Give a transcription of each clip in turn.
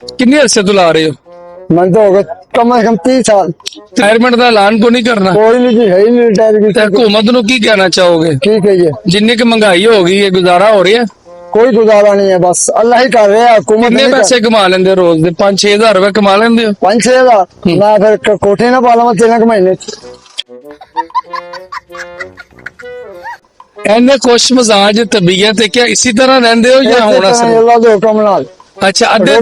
किन्ने अरसे तो ला रहे हो? मन तो हो गए कम से कम 30 साल। रिटायरमेंट का ऐलान को नहीं करना? कोई नहीं जी, है ही नहीं रिटायर ਤੇ की। हुकूमत ਨੂੰ ਕੀ ਕਹਿਣਾ ਚਾਹੋਗੇ? ठीक है ये, ਜਿੰਨੀ ਕਿ ਮਹਿੰਗਾਈ ਹੋ ਗਈ ਹੈ ਗੁਜ਼ਾਰਾ ਹੋ ਰਿਹਾ? कोई गुजारा नहीं है, बस अल्लाह ही कर रहे हैं, हुकूमत ਕਿੰਨੇ नहीं कर। ਪੈਸੇ ਕਮਾ ਲੈਂਦੇ ਹੋ ਰੋਜ਼ ਦੇ? 5-6 ਹਜ਼ਾਰ ਰੁਪਏ ਕਮਾ ਲੈਂਦੇ ਹੋ? 5-6 हज़ार मैं फिर कोठे ना पा लवा 3 महीने। ਇਹਨੇ ਖੁਸ਼ ਮਜ਼ਾਜ ਤਬੀਅਤ ਹੈ ਕਿ ਇਸੇ ਤਰ੍ਹਾਂ ਰਹਿੰਦੇ ਹੋ ਜਾਂ ਹੁਣ ਅਸਰ? अल्लाह के हुक्म नाल। ਅੱਛਾ, ਅੱਧੇ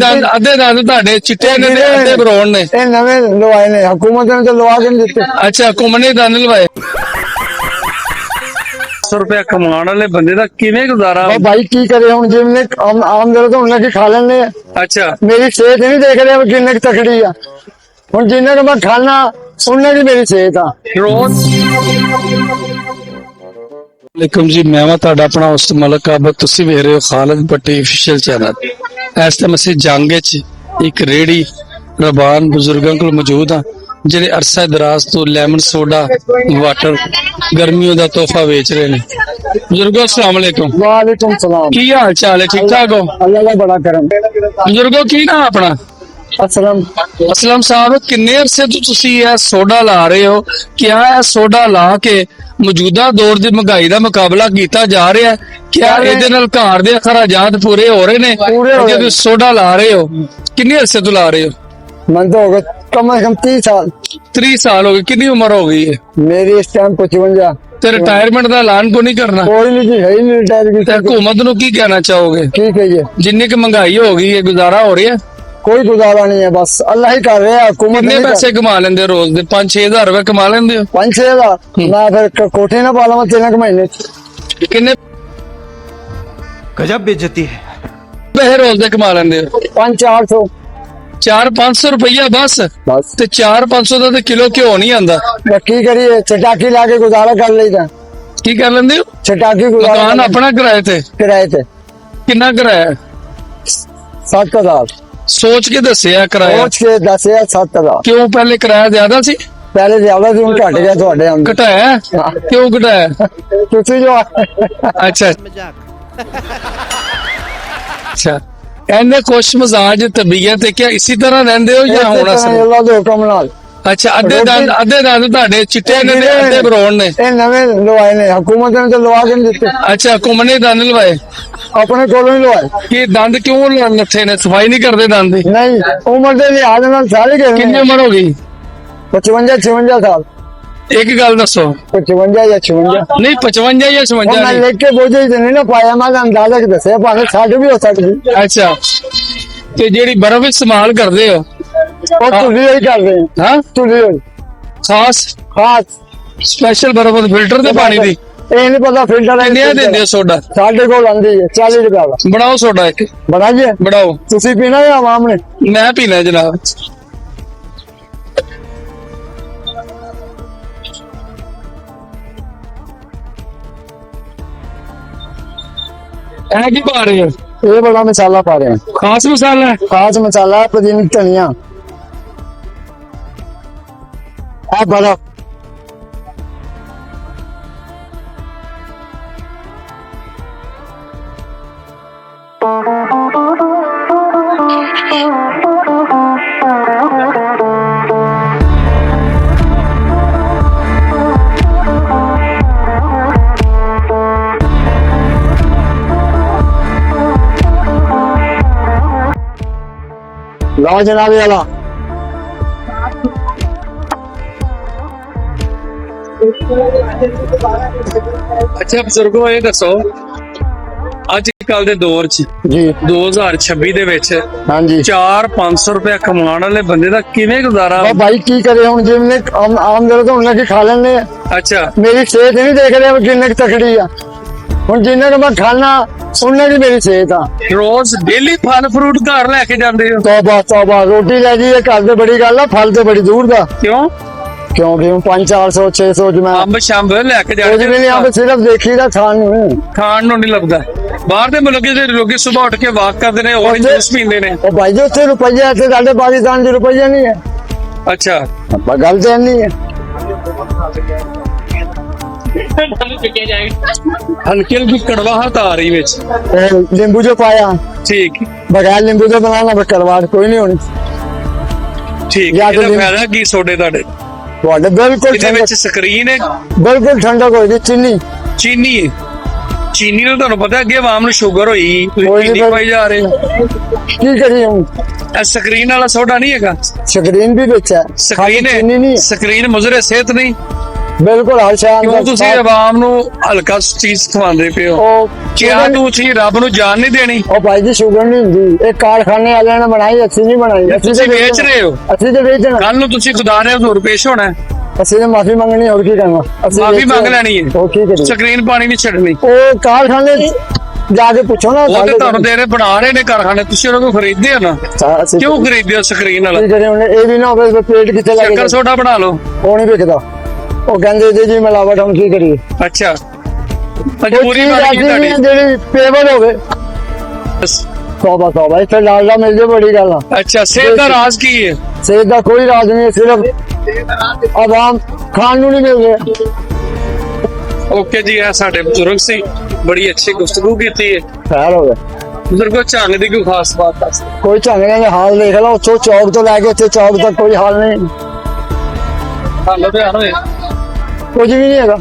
ਦੰਦ ਤੁਹਾਡੇ ਚਿੱਟੇ ਨੇ ਤੇ ਅੱਧੇ ਬਰੌਨ ਨੇ। ये नवे लवाए ने, हुकूमत ने तो लवा के नहीं दिते। ਅੱਛਾ, ਘੁੰਮਣੇ ਦੰਦ ਲਵਾਏ। 100 ਰੁਪਏ ਕਮਾਉਣ ਵਾਲੇ ਬੰਦੇ ਦਾ ਕਿਵੇਂ ਗੁਜ਼ਾਰਾ? और भाई की करे हम जिनने आम दर तो उन्हें की खा लेने। ਅੱਛਾ, मेरी सेहत नहीं देख रहे किन्ने की तकड़ी है, हम जिन्ने को मैं खाना उन्हें की मेरी सेहत है। ਰੋਜ਼ ਵਾਲੇਕੁਮ ਜੀ, ਮੈਂ ਤੁਹਾਡਾ ਆਪਣਾ ਉਸ ਮਲਕ ਆਬਦ। ਤੁਸੀਂ ਵੇਖ ਰਹੇ ਹੋ ਖਾਲਦ ਭੱਟੀ ਅਫੀਸ਼ੀਅਲ ਚੈਨਲ। ਇਸ ਟਾਈਮ ਅਸੀਂ ਜੰਗ ਵਿੱਚ ਇੱਕ ਰੇੜੀ ਰਬਾਨ ਬਜ਼ੁਰਗਾਂ ਕੋਲ ਮੌਜੂਦ ਆ ਜਿਹੜੇ ਅਰਸਾ ਦਰਾਜ਼ ਤੋਂ ਲੈਮਨ ਸੋਡਾ ਵਾਟਰ ਗਰਮੀਆਂ ਦਾ ਤੋਹਫਾ ਵੇਚ ਰਹੇ ਨੇ। ਬਜ਼ੁਰਗੋ ਅਸਲਾਮ ਵਾਲੇਕੁਮ। वालेकुम सलाम। ਕੀ ਹਾਲ ਚਾਲ ਹੈ? ਠੀਕ ਠਾਕ ਹੋ अल्लाह का बड़ा करम। ਬਜ਼ੁਰਗੋ? ਕੀ ਨਾਮ ਆਪਣਾ? असलम। ਅਸਲਮ ਸਾਹਿਬ, ਕਿੰਨੇ ਅਰਸੇ ਤੋਂ ਤੁਸੀਂ ਇਹ ਸੋਡਾ ਲਾ ਰਹੇ ਹੋ? ਕਿਆ ਇਹ ਸੋਡਾ ਲਾ ਕੇ ਮੌਜੂਦਾ ਦੌਰ ਦੀ ਮਹਿੰਗਾਈ ਦਾ ਮੁਕਾਬਲਾ ਕੀਤਾ ਜਾ ਰਿਹਾ ਹੈ? ਕਿਆ ਇਹਦੇ ਨਾਲ ਘਰ ਦੇ ਖਰਾਜਾਤ ਪੂਰੇ ਹੋ ਰਹੇ ਨੇ? ਪੂਰੇ ਹੋ ਰਹੇ ਜੇ ਤੁਸੀਂ ਸੋਡਾ ਲਾ ਰਹੇ ਹੋ, ਕਿੰਨੇ ਅਰਸੇ ਤੋਂ ਲਾ ਰਹੇ ਹੋ? मन तो हो गए कम से कम 30 साल। 30 ਸਾਲ ਹੋ ਗਏ। ਕਿੰਨੀ ਉਮਰ ਹੋ ਗਈ ਹੈ? मेरी इस टाइम 55। ਤੇ ਰਿਟਾਇਰਮੈਂਟ ਦਾ ਐਲਾਨ ਕੋ ਨਹੀਂ ਕਰਨਾ? कोई नहीं जी, है ही नहीं रिटायर ਤੇ की। ਹਕੂਮਤ ਨੂੰ ਕੀ ਕਹਿਣਾ ਚਾਹੋਗੇ? ठीक है ये, ਜਿੰਨੀ ਕਿ ਮਹਿੰਗਾਈ ਹੋ ਗਈ ਹੈ ਗੁਜ਼ਾਰਾ ਹੋ ਰਿਹਾ? कोई गुजारा नहीं है, बस अल्लाह ही कर रहे हैं, हुकूमत ਕਿੰਨੇ नहीं कर। ਪੈਸੇ ਕਮਾ ਲੈਂਦੇ ਹੋ ਰੋਜ਼ ਦੇ? 5-6 ਹਜ਼ਾਰ ਰੁਪਏ ਕਮਾ ਲੈਂਦੇ ਹੋ? 5-6 हज़ार मैं फिर कोठे ना पा लवा 3 महीने। ਕਿੰਨੇ गजब बेइज्जती है। ਪੈਸੇ ਰੋਜ਼ ਦੇ ਕਮਾ ਲੈਂਦੇ ਹੋ? 500-400 400-500 रुपया बस? बस। ਤੇ 400-500 ਦਾ ਤੇ ਕਿਲੋ ਘਿਓ ਨਹੀਂ ਆਂਦਾ। मैं की करिए, चटाकी ला के गुजारा कर लेता। ਕੀ ਕਰ ਲੈਂਦੇ ਹੋ? चटाकी गुजारा ਮਕਾਨ ਆਪਣਾ ਕਿਰਾਏ ਤੇ? किराए थे ਕਿੰਨਾ ਕਿਰਾਇਆ? 7,000। ਸੋਚ ਕੇ ਦੱਸਿਆ ਕਿਰਾਇਆ। सोच के 10,000 7,000। ਕਿਉਂ ਪਹਿਲੇ ਕਿਰਾਇਆ ਜ਼ਿਆਦਾ ਸੀ? पहले ज्यादा थी, घट गया थोड़े हम। ਘਟਾਇਆ? ਕਿਉਂ ਘਟਾਇਆ? तुसी जो ਅੱਛਾ ਅੱਛਾ, ਇਹਨੇ ਖੁਸ਼ ਮਜ਼ਾਜ ਤਬੀਅਤ ਹੈ ਕਿ ਇਸੇ ਤਰ੍ਹਾਂ ਰਹਿੰਦੇ ਹੋ ਜਾਂ ਹੁਣ ਅਸਰ? अल्लाह के हुक्म नाल। ਅੱਛਾ, ਅੱਧੇ ਦੰਦ ਤੁਹਾਡੇ ਚਿੱਟੇ ਨੇ ਤੇ ਅੱਧੇ ਬਰੌਨ ਨੇ। ये नवे लवाए ने, हुकूमत ने तो लवा के नहीं दिते। ਅੱਛਾ, ਘੁੰਮਣੇ ਦੰਦ ਲਵਾਏ। अपने कोलों ही लवाए। ਕੀ ਦੰਦ ਕਿਉਂ ਲੱਥੇ ਨੇ? ਸਫਾਈ ਨਹੀਂ ਕਰਦੇ ਦੰਦ ਦੀ? नहीं, उम्र के लिहाज नाल सारे के ਕਿੰਨੀ ਉਮਰ ਹੋ ਗਈ? 55-56 साल। ਇੱਕ ਗੱਲ ਦੱਸੋ। 55 या 56। ਨਹੀਂ 55 ਜਾਂ 56 मैं ਨਹੀਂ? लिख के बोझे ही नहीं ना पाया, मैं अंदाजा के दसे भावे 60 भी हो सकती। ਅੱਛਾ, ਤੇ ਜਿਹੜੀ ਬਰਫ਼ ਇਸਤੇਮਾਲ ਕਰਦੇ ਹੋ और तुझी ही कर रहे हैं। ਹਾਂ तुझी ਖਾਸ खास ਸਪੈਸ਼ਲ ਬਰਫ਼ ਫਿਲਟਰ ਦੇ ਪਾਣੀ ਦੀ? ये नहीं पता फिल्टर ਕਿੰਨੇ ਦਿੰਦੇ ਹੋ ਸੋਡਾ? साढ़े को आंदी है 40 रुपया का। ਬਣਾਓ ਸੋਡਾ ਇੱਕ। बनाइए, ਬਣਾਓ। तुसी पीना या आवाम ने? ਮੈਂ ਪੀਣਾ ਜਨਾਬ। ਇਹ ਕੀ ਪਾ ਰਹੇ ਹੋ? ये बड़ा मसाला पा रहे हैं, ਖਾਸ ਮਸਾਲਾ ਹੈ? खास मसाला है, पुदीना धनिया है, बर्फ। लाओ जनाब ये वाला। ਅੱਛਾ ਬਜ਼ੁਰਗੋ, ਇਹ ਦੱਸੋ ਅੱਜ ਕੱਲ ਦੇ ਦੌਰ 'ਚ जी 2026 ਦੇ ਵਿੱਚ हाँ जी। 400-500 ਰੁਪਏ ਕਮਾਉਣ ਵਾਲੇ ਬੰਦੇ ਦਾ ਕਿਵੇਂ ਗੁਜ਼ਾਰਾ? और भाई की करे हम जिनने आम दर तो उन्हें की खा लेने। ਅੱਛਾ, मेरी सेहत नहीं देख रहे किन्ने की तकड़ी है, हम जिन्ने को मैं खाना उन्हें की मेरी सेहत है। ਰੋਜ਼ ਡੇਲੀ ਫਲ ਫਰੂਟ घਰ ਲੈ ਕੇ ਜਾਂਦੇ ਹੋ? तौबा तौबा, रोटी लै जी घर से बड़ी गल है, फल तो बड़ी दूर दा। ਕਿਉਂ? क्योंकि 500-400 च मैं ਅੰਬ ਸ਼ੰਬ ਲੈ ਕੇ कुछ भी नहीं, ਜਾਂਦੇ आप ਹੋ? सिर्फ देखी था खान में। ਖਾਣ ਨੂੰ ਨਹੀਂ ਲੱਭਦਾ। ਬਾਹਰ ਦੇ ਮੁਲਕ ਦੇ ਲੋਕੀ ਸੁਬਾਹ ਉੱਠ ਕੇ ਵਾਕ ਕਰਦੇ ਨੇ, ਔਰੇਂਜ ਜੂਸ ਪੀਂਦੇ ਨੇ। और भाई जो उत्थे रुपया इत्थे साडे पाकिस्तान च रुपया नहीं है। ਅੱਛਾ, गल तो नहीं है। ਹਲਕੀ ਹਲਕੀ ਕੜਵਾਹਟ ਆ ਰਹੀ ਵਿੱਚ। और नींबू जो पाया ਠੀਕ बगैर नींबू तो बनाना पर करवाट कोई नहीं होनी ਠੀਕ ਜਾਂ ਇਹਦਾ ਫਿਰ ਫਾਇਦਾ ਕੀ ਤੁਹਾਡੇ ਤੁਹਾਡੇ ਬਿਲकुल ਇਹਦੇ ਵਿੱਚ ਸਕਰੀਨ ਹੈ, बिल्कुल ठंडक हो गई चीनी ਚੀਨੀ ਹੈ। ਚੀਨੀ ਨਾਲ ਤੁਹਾਨੂੰ ਪਤਾ ਅੱਗੇ ਆਵਾਮ ਨੂੰ ਸ਼ੂਗਰ ਹੋਈ, ਤੁਸੀਂ ਕੋਈ ਨੀ ਚੀਨੀ ਫਿਰ- ਪਾਈ ਜਾ ਰਹੇ। की करिए हम ਇਹ ਸਕਰੀਨ ਵਾਲਾ ਸੋਡਾ ਨਹੀਂ ਹੈਗਾ। स्क्रीन भी बेचा ਸਕਰੀਨ चीनी नहीं ਹੈ, है ਸਕਰੀਨ ਮੁਜ਼ਰੇ ਸਿਹਤ ਨਹੀਂ। बिल्कुल हर शाम ਕਿਉਂ ਤੁਸੀਂ ਆਵਾਮ ਨੂੰ ਹਲਕਾ ਚੀਜ਼ ਖਵਾਉਂਦੇ ਪਏ ਹੋ? ਕਿਹਾ ਤੁਸੀਂ ਰੱਬ ਨੂੰ ਜਾਨ ਨਹੀਂ ਦੇਣੀ? ਉਹ ਭਾਈ ਜੀ ਸ਼ੂਗਰ ਨਹੀਂ ਹੁੰਦੀ, ਇਹ ਕਾਰਖਾਨੇ ਵਾਲਿਆਂ ਨੇ ਬਣਾਈ, ਅਸੀਂ ਨਹੀਂ ਬਣਾਈ। ਅਸੀਂ ਤੁਸੀਂ ਤਾਂ ਵੇਚ ਰਹੇ ਹੋ। ਅਸੀਂ ਤਾਂ ਵੇਚਣਾ, ਕੱਲ ਨੂੰ ਤੁਸੀਂ ਖੁਦਾ ਨੇ ਹਜ਼ੂਰ ਪੇਸ਼ ਹੋਣਾ ਹੈ, ਅਸੀਂ ਤਾਂ ਮਾਫੀ ਮੰਗਣੀ, ਹੋਰ ਕੀ ਕਰਨਾ। ਅਸੀਂ ਮਾਫੀ ਵੇਚਣਾ। ਮੰਗ ਲੈਣੀ ਹੈ। ਹੋਰ ਕੀ ਕਰੀਏ? ਸਕਰੀਨ ਪਾਣੀ ਨਹੀਂ ਛੱਡਣੀ। ਉਹ ਕਾਰਖਾਨੇ ਜਾ ਕੇ ਪੁੱਛੋ ਨਾ ਉਹ ਤੇ ਸਾਡੇ ਤੁਹਾਨੂੰ ਦੇ ਰਹੇ, ਬਣਾ ਰਹੇ ਨੇ ਕਾਰਖਾਨੇ, ਤੁਸੀਂ ਉਹਨਾਂ ਕੋਲ ਖਰੀਦਦੇ ਹੋ ਨਾ? ਅਸੀਂ ਕਿਉਂ ਖਰੀਦਦੇ ਹੋ ਸਕਰੀਨ ਵਾਲਾ? ਕੀ ਕਰੀਏ ਹੁਣ? ਇਹ ਵੀ ਨਾ ਹੋਵੇ ਪੇਟ ਕਿੱਥੇ ਲੱਗ ਸ਼ੱਕਰ ਜਾਏ। ਸੋਡਾ ਬਣਾ ਲਓ। ਉਹ ਨਹੀਂ ਵਿਕਦਾ, ਉਹ ਕਹਿੰਦੇ ਜੀ ਮਿਲਾਵਟ, ਹੁਣ ਕੀ ਕਰੀਏ? ਅੱਛਾ, ਕੋਈ ਮਜਬੂਰੀ ਚੀਜ਼ ਬਣ ਐਸੀ ਗਈ ਨਹੀਂ ਤੁਹਾਡੀ। ਹੈ ਜਿਹੜੀ ਪੇਵਰ ਹੋਵੇ। ਤੋਬਾ ਇੱਥੇ ਲਾਲਦਾ ਮਿਲ ਜੇ ਬੜੀ ਗੱਲ ਆ। ਅੱਛਾ, ਸਿਹਤ ਦਾ ਰਾਜ਼ ਕੀ ਹੈ? ਸਿਹਤ ਦਾ ਕੋਈ ਰਾਜ ਨਹੀਂ, ਸਿਰਫ ਆਵਾਮ ਖਾਣ ਨੂੰ ਨਹੀਂ ਮਿਲ ਰਿਹਾ। ਓਕੇ ਜੀ, ਇਹ ਸਾਡੇ ਬਜ਼ੁਰਗ ਸੀ, ਬੜੀ ਅੱਛੀ ਗੁਫ਼ਤਗੂ ਕੀਤੀ ਹੈ। ਖੈਰ ਹੋ ਗਿਆ, ਬਜ਼ੁਰਗੋ ਝੰਗ ਦੀ ਕੋਈ ਖਾਸ ਬਾਤ ਦੱਸ ਦਿਓ। ਕੋਈ ਝੰਗਿਆਂ ਦੇ ਹਾਲ ਦੇਖ ਲਾ, ਉੱਥੋਂ ਚੌਕ ਤੋਂ ਲੈ ਕੇ ਇੱਥੇ ਚੌਕ ਤੱਕ ਕੋਈ ਹਾਲ ਨਹੀਂ, ਹਾਲੋ ਤੇ ਹਾਲ ਹੋਏ। ਕੁਝ ਵੀ ਨਹੀਂ ਹੈਗਾ।